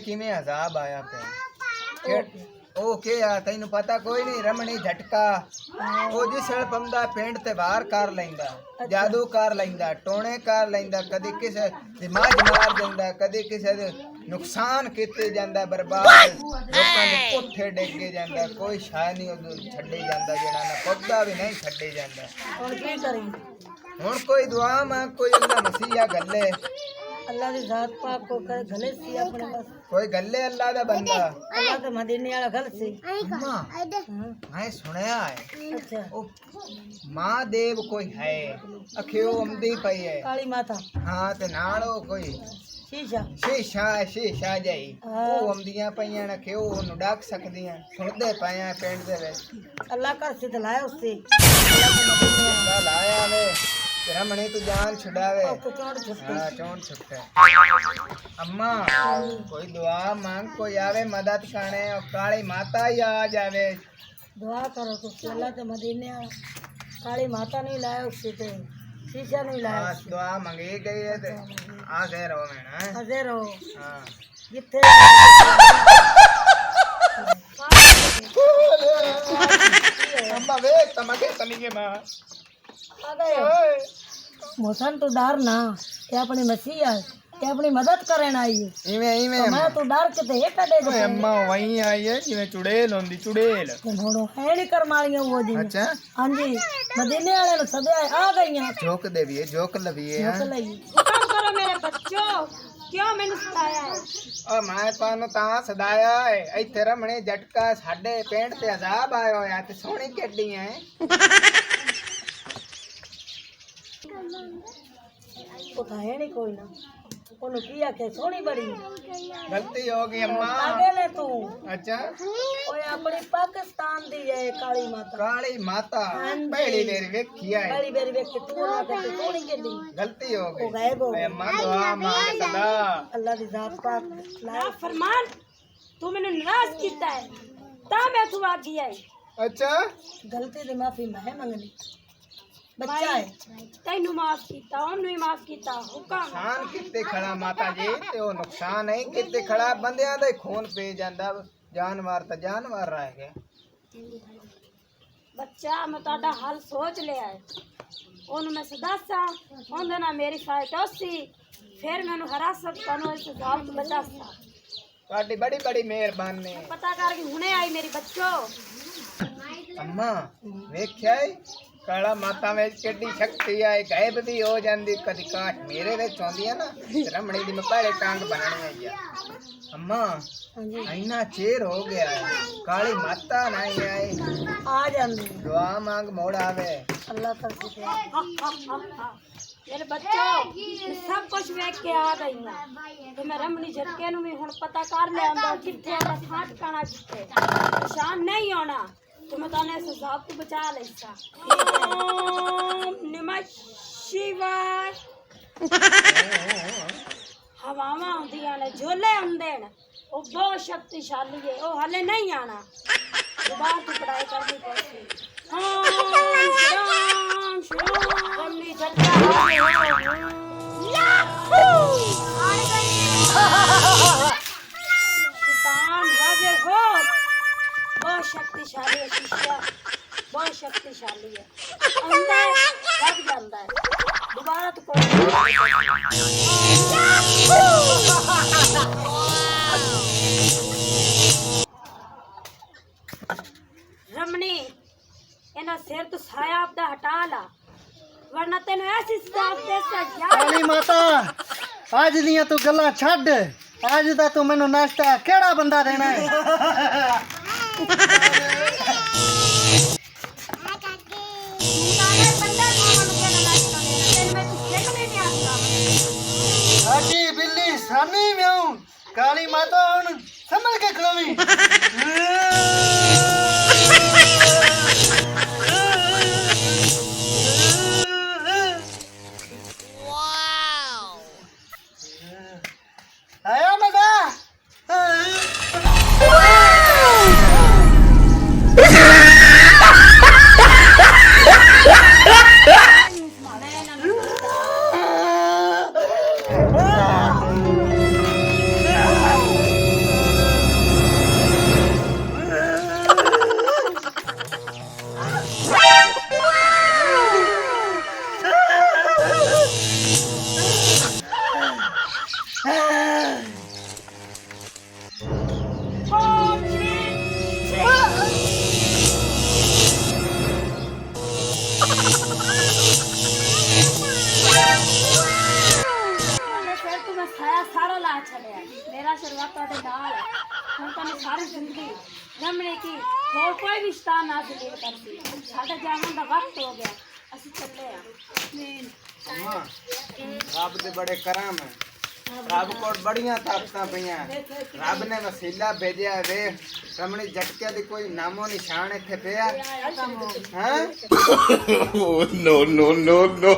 किवें अजाब आया पे ओ के आ तैनू पता कोई नहीं रमणी झटका ओ जिस वेले पंदा पिंड ते बाहर कर लैंदा जादू कर लैंदा टोणे कर लैंदा कदी किसे दिमाग मार देंदा कदी किसे दे नुकसान कीते जांदा बर्बाद लोकां दे कोठे डेगे जांदा कोई शाय नहीं ओदू छड्डे जांदा जेड़ा ना पौधा भी नहीं छड्डे जांदा हुण की करी हुण कोई दुआ मां कोई अल्लाह मसीहा गल्ले अल्लाह दी जात पाक को कर गले सी अपने बस कोई गल्ले अल्लाह दा बंदा अल्लाह के मदीने वाला गल सी अम्मा मैं सुनया है अच्छा ओ महादेव कोई है अखियो अमदी पई है काली माता हाँ ते नालो कोई शीशा शीशा जाई ओ अमदियां पईयां ने क्यों ओनु डाक सकदियां सुनदे पईयां पिंड दे विच अल्लाह कर से लाया उससे कल आया वे रमणी तू जान छुड़ावे हाँ चोन छुट्टे अम्मा कोई दुआ मांग कोई आवे मदद करने और काली माता ही आ जावे दुआ करो तो अल्लाह के मदीने काली माता नहीं लाया उससे ते शीशा नहीं लाया हाँ दुआ मंगी गई है ते आ गए रहो मैं हजे रहो हाँ जिथे अम्मा वे तमके तनिके मां आ गए मोसन तो डर ना ये अपनी मसीह है ये अपनी मदद करन आई है इवे इवे मैं तो डर के ते कड़े ओए अम्मा वहीं आई है जिवें चुड़ैल होंदी चुड़ैल मोड़ो है नहीं कर मारियां वो जी अच्छा हां जी मदीने वाले ने सदे आ गईयां जोक देवी है जोक लवी है हुक्म करो मेरे बच्चों क्यों मैंने सताया है ओ मैं तानू ता सदाया है इथे रमणे झटका साडे पिंड ते अजाब आयो होया ते सोहणी केडी है तो है नहीं कोई ना ओनु किया के सोनी बड़ी गलती हो गई अम्मा आगे ले तू अच्छा ओए अपनी पाकिस्तान दी है काली माता पहली बार वेखी है बड़ी बेरी वेख के तू ना के सोनी के दी गलती हो ओ गई गायब हो ओए अम्मा दुआ मांग सदा अल्लाह दी जात पाक ना फरमान तू मैंने नाराज कीता है ता मैं तू आ गई है अच्छा गलती दी माफी मैं मंगनी बच्चा है तैनू माफ कीता ओनू ही माफ कीता हुक्म नुकसान किते खड़ा माता जी ते ओ नुकसान नहीं किते खड़ा बंदियां दा खून पी जांदा जानवर तो जानवर रह गए बच्चा मैं ताड़ा हाल सोच लिया है ओनू मैं सदासा ओंदे ना मेरी फाइट होसी फिर मैनू हरा सकता नो इस जाल तो बचासा ਤੁਹਾਡੀ बड़ी बड़ी मेहरबानी पता करके हुने आई मेरी बच्चों अम्मा वेख्या काला माता में केडी शक्ति आई गायब भी हो जाती कदी काश मेरे विच आंदी है ना रमणी दी मैं पहले टांग बनानी है यार अम्मा इना चेर हो गया है काली माता नहीं आई आ जांदी दुआ मांग मोड़ आवे अल्लाह कर दे मेरे बच्चों मैं सब कुछ वेख के आ गई हां तो मैं रमणी झटके नु भी हुन पता कर ले आंदा किथे दा सां ठिकाना किथे निशान नहीं होना तो मैं ताने इस हिसाब तो बचा लेसा ओम नमः शिवाय हवावां आंदियां ने झोले आंदे ने ओ बहुत शक्तिशाली है ओ हले नहीं आना दोबारा तो पढ़ाई करनी पड़ती ओम श्रीराम रमणी झटका याहू शैतान हाजिर हो बहुत शक्तिशाली है शिष्या बहुत शक्तिशाली है अंदर लग जाता है दोबारा तो रमणी इना सिर तो साया आपदा हटा ला वरना तेन ऐसी साफ दे काली माता आज दियां तू गल्लां छड्ड आज दा तू मैनू नाश्ता केड़ा बंदा देना है साडी बिल्ली सानी म्याऊं काली माता हुन संभल के खलोवी आया मजा आशीर्वाद तेरे नाल है हम तने सारी जिंदगी रमने की और कोई भी स्थान ना से नहीं करती साडा जावन दा वक्त हो गया ਅਸੀਂ ਚੱਲੇ ਆ अम्मा रब दे बड़े करम है रब को बड़ियां ताकतां पईयां रब ने वसीला भेजिया वे रमणी झटके दी कोई नामो निशान इत्थे पिया हैं no, no, no, no.